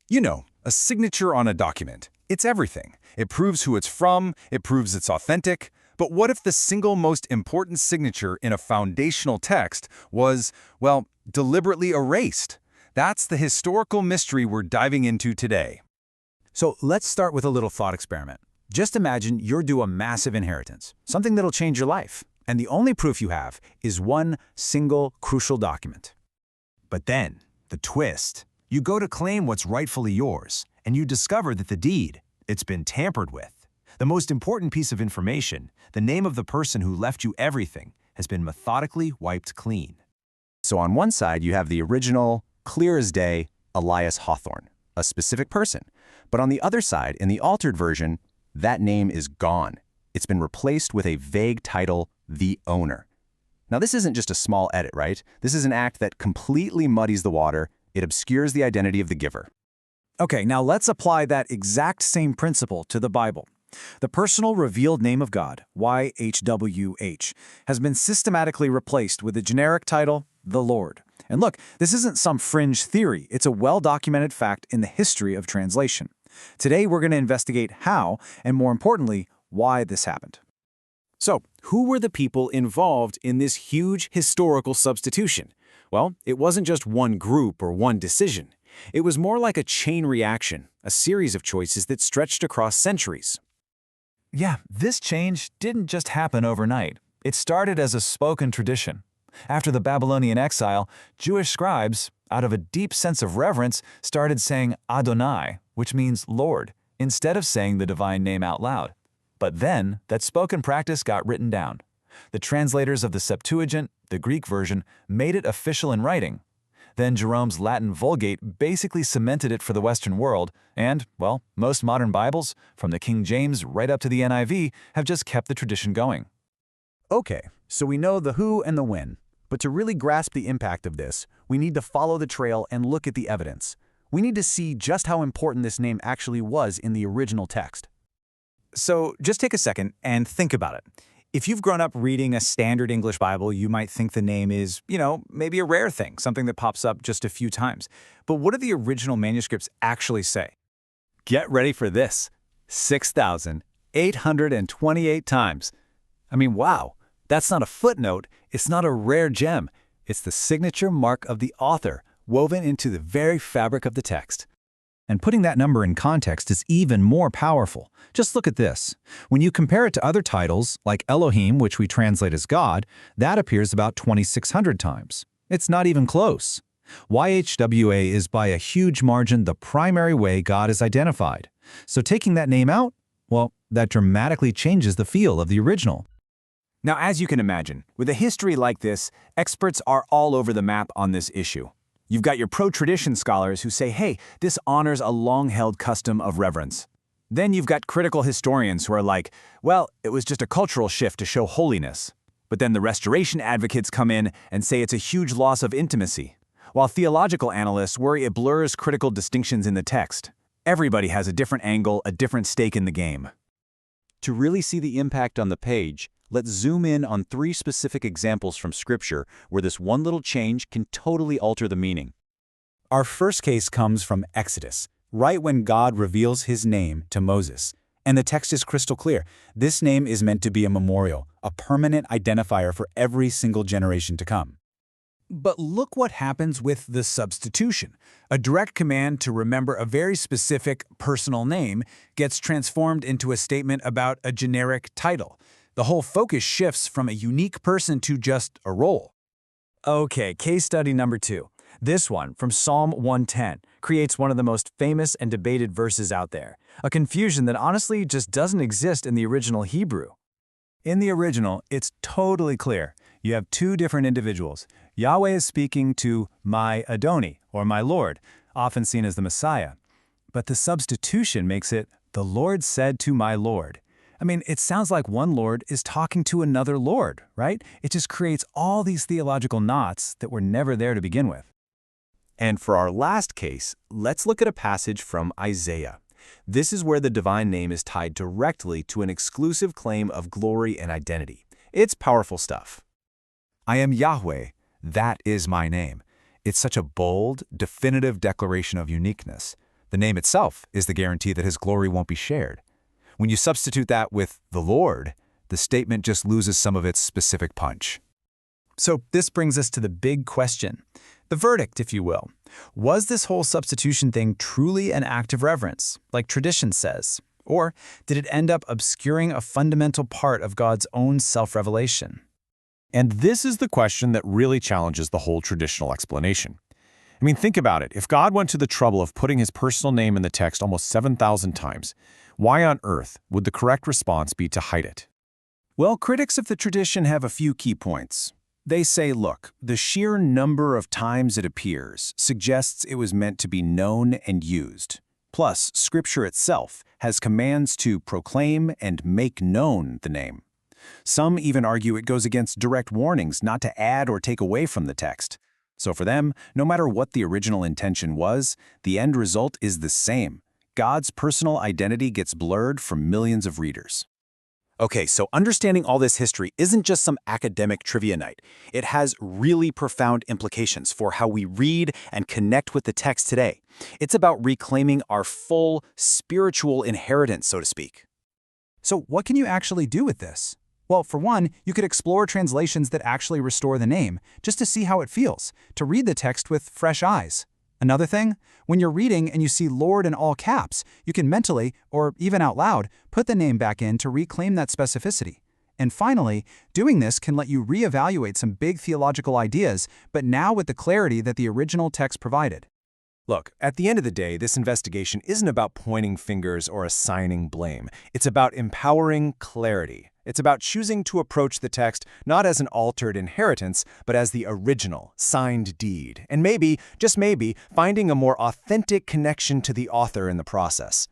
You know, a signature on a document. It's everything. It proves who it's from, it proves it's authentic. But what if the single most important signature in a foundational text was, well, deliberately erased? That's the historical mystery we're diving into today. So let's start with a little thought experiment. Just imagine you're due a massive inheritance, something that'll change your life, and the only proof you have is one single crucial document. But then, the twist. You go to claim what's rightfully yours, and you discover that the deed, it's been tampered with. The most important piece of information, the name of the person who left you everything, has been methodically wiped clean. So on one side, you have the original, clear as day, Elias Hawthorne, a specific person. But on the other side, in the altered version, that name is gone. It's been replaced with a vague title, The Owner. Now, this isn't just a small edit, right? This is an act that completely muddies the water. It obscures the identity of the giver. Okay, now let's apply that exact same principle to the Bible. The personal revealed name of God, YHWH, has been systematically replaced with a generic title, the Lord. And look, this isn't some fringe theory. It's a well-documented fact in the history of translation. Today, we're going to investigate how, and more importantly, why this happened. So, who were the people involved in this huge historical substitution? Well, it wasn't just one group or one decision. It was more like a chain reaction, a series of choices that stretched across centuries. Yeah, this change didn't just happen overnight. It started as a spoken tradition. After the Babylonian exile, Jewish scribes, out of a deep sense of reverence, started saying Adonai, which means Lord, instead of saying the divine name out loud. But then, that spoken practice got written down. The translators of the Septuagint, the Greek version, made it official in writing. Then Jerome's Latin Vulgate basically cemented it for the Western world, and, well, most modern Bibles, from the King James right up to the NIV, have just kept the tradition going. Okay, so we know the who and the when. But to really grasp the impact of this, we need to follow the trail and look at the evidence. We need to see just how important this name actually was in the original text. So just take a second and think about it. If you've grown up reading a standard English Bible, you might think the name is, maybe a rare thing, something that pops up just a few times. But what do the original manuscripts actually say? Get ready for this. 6,828 times. I mean, wow. That's not a footnote. It's not a rare gem. It's the signature mark of the author, woven into the very fabric of the text. And putting that number in context is even more powerful. Just look at this. When you compare it to other titles, like Elohim, which we translate as God, that appears about 2,600 times. It's not even close. YHWH is by a huge margin the primary way God is identified. So taking that name out, well, that dramatically changes the feel of the original. Now, as you can imagine, with a history like this, experts are all over the map on this issue. You've got your pro-tradition scholars who say, hey, this honors a long-held custom of reverence. Then you've got critical historians who are like, well, it was just a cultural shift to show holiness. But then the restoration advocates come in and say it's a huge loss of intimacy, while theological analysts worry it blurs critical distinctions in the text. Everybody has a different angle, a different stake in the game. To really see the impact on the page, let's zoom in on 3 specific examples from Scripture where this one little change can totally alter the meaning. Our first case comes from Exodus, right when God reveals his name to Moses. And the text is crystal clear. This name is meant to be a memorial, a permanent identifier for every single generation to come. But look what happens with the substitution. A direct command to remember a very specific personal name gets transformed into a statement about a generic title. The whole focus shifts from a unique person to just a role. Okay, case study number 2. This one, from Psalm 110, creates one of the most famous and debated verses out there, a confusion that honestly just doesn't exist in the original Hebrew. In the original, it's totally clear. You have 2 different individuals. Yahweh is speaking to my Adoni, or my Lord, often seen as the Messiah. But the substitution makes it, the Lord said to my Lord. I mean, it sounds like one Lord is talking to another Lord, right? It just creates all these theological knots that were never there to begin with. And for our last case, let's look at a passage from Isaiah. This is where the divine name is tied directly to an exclusive claim of glory and identity. It's powerful stuff. I am Yahweh, that is my name. It's such a bold, definitive declaration of uniqueness. The name itself is the guarantee that his glory won't be shared. When you substitute that with the Lord, the statement just loses some of its specific punch. So this brings us to the big question, the verdict, if you will. Was this whole substitution thing truly an act of reverence, like tradition says? Or did it end up obscuring a fundamental part of God's own self-revelation? And this is the question that really challenges the whole traditional explanation. I mean, think about it. If God went to the trouble of putting his personal name in the text almost 7,000 times, why on earth would the correct response be to hide it? Well, critics of the tradition have a few key points. They say, look, the sheer number of times it appears suggests it was meant to be known and used. Plus, Scripture itself has commands to proclaim and make known the name. Some even argue it goes against direct warnings not to add or take away from the text. So for them, no matter what the original intention was, the end result is the same. God's personal identity gets blurred for millions of readers. Okay, so understanding all this history isn't just some academic trivia night. It has really profound implications for how we read and connect with the text today. It's about reclaiming our full spiritual inheritance, so to speak. So what can you actually do with this? Well, for one, you could explore translations that actually restore the name, just to see how it feels, to read the text with fresh eyes. Another thing, when you're reading and you see Lord in all caps, you can mentally, or even out loud, put the name back in to reclaim that specificity. And finally, doing this can let you reevaluate some big theological ideas, but now with the clarity that the original text provided. Look, at the end of the day, this investigation isn't about pointing fingers or assigning blame. It's about empowering clarity. It's about choosing to approach the text not as an altered inheritance, but as the original, signed deed. And maybe, just maybe, finding a more authentic connection to the author in the process.